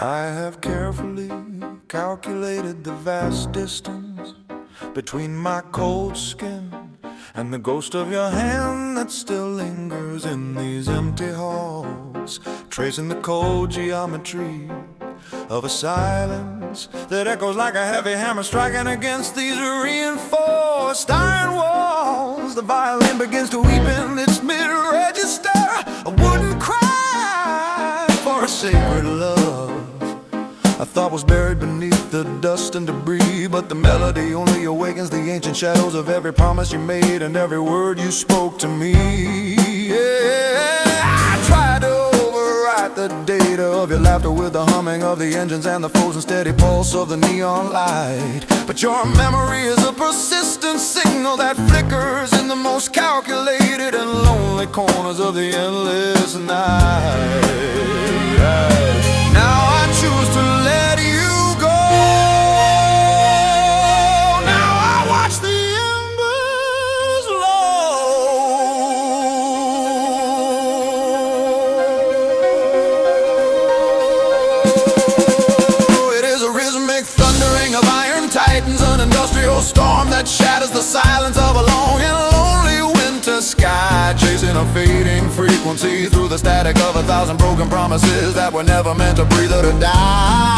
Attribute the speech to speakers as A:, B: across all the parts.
A: I have carefully calculated the vast distance between my cold skin and the ghost of your hand that still lingers in these empty halls, tracing the cold geometry of a silence that echoes like a heavy hammer striking against these reinforced iron walls. The violin begins to weep in its mid-register, a wooden cry for a sacred love I thought was buried beneath the dust and debris. But the melody only awakens the ancient shadows of every promise you made and every word you spoke to me. Yeah, I tried to overwrite the data of your laughter with the humming of the engines and the frozen steady pulse of the neon light. But your memory is a persistent signal that flickers in the most calculated and lonely corners of the endless night. Now I choose to let you go. Now I watch the embers low. It is a rhythmic thundering of iron titans, an industrial storm that shatters the silence of a long and lonely winter sky, chasing a fading frequency through the static of 1,000 broken promises that were never meant to breathe or to die.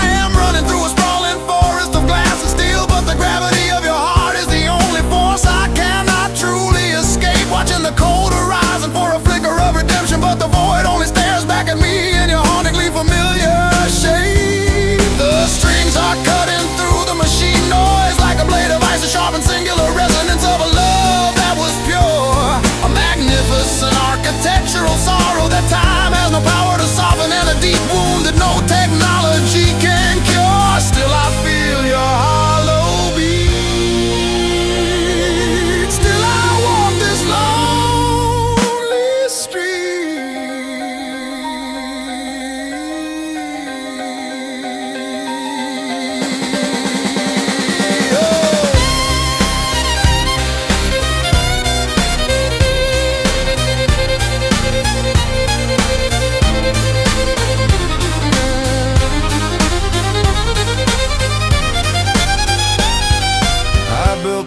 A: I am running through a sprawling forest of glass and steel, but the gravity of your heart is the only force I cannot truly escape. Watching the cold horizon for a flicker of redemption, but the void only stares back at me in your hauntingly familiar shape. The strings are cutting through the machine noise like a blade of ice, a sharp and singular resonance of a love that was pure, a magnificent architectural sorrow that time has no power to soften, and a deep wound that no technology can cure. Still I feel your hollow beat. Still I walk this lonely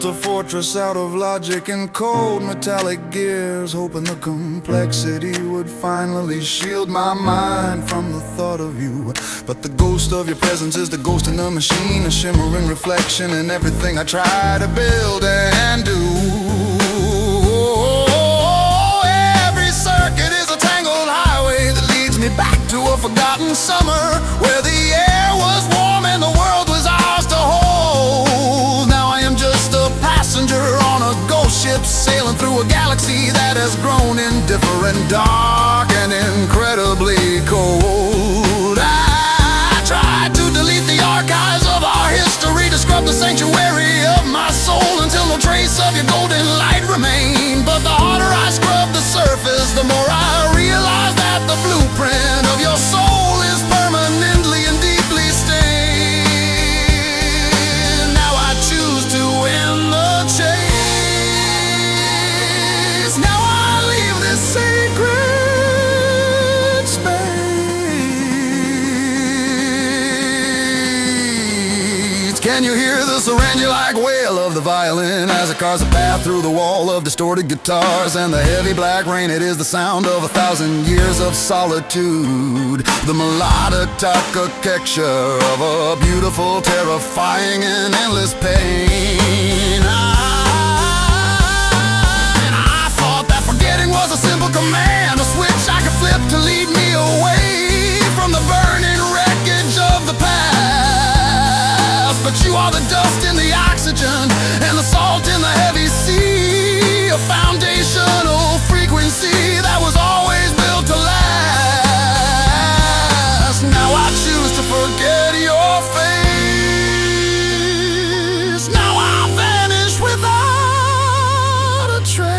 A: a fortress out of logic and cold metallic gears, hoping the complexity would finally shield my mind from the thought of you. But the ghost of your presence is the ghost in the machine, a shimmering reflection in everything I try to build and do. Every circuit is a tangled highway that leads me back to a forgotten summer where the air was warm and the world was ours to hold. Now I am just a passenger on a ghost ship sailing through a galaxy that has grown indifferent, dark, and incredibly cold. I tried to delete the archives of our history, to scrub the sanctuary of my soul until no trace of your golden light remained. But the harder I scrub the surface, the more I realize that the blueprint of your soul is permanently and deeply stained. Now I choose to end the chase. Now I leave this sacred space. Can you hear the syringe-like wail of the violin as it carves a path through the wall of distorted guitars and the heavy black rain? It is the sound of 1,000 years of solitude, the melodic architecture of a beautiful, terrifying, and endless pain. I thought that forgetting was a simple command, a switch I could flip to lead me away from the burning wreckage of the past. But you are the dust in the oxygen and the salt in the heavy sea, a foundational frequency that was always built to last. Now I choose to forget your face. Now I vanish without a trace.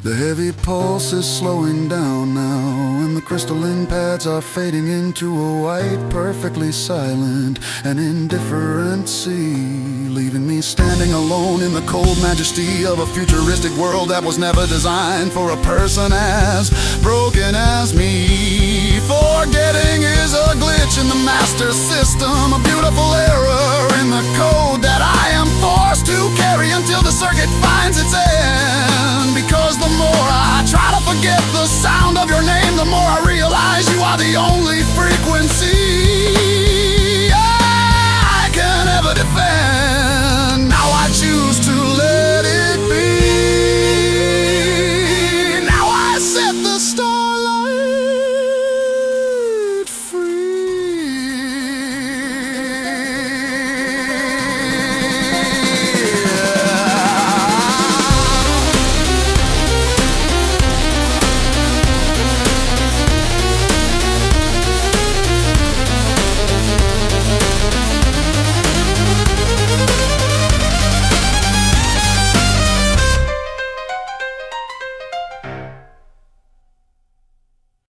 A: The heavy pulse is slowing down now, and the crystalline pads are fading into a white, perfectly silent and indifferent sea.
B: leaving me standing alone in the cold majesty of a futuristic world that was never designed for a person as broken as me. Forgetting is a glitch in the master system, a beautiful error in the code that I am forced to carry until the circuit finds its end.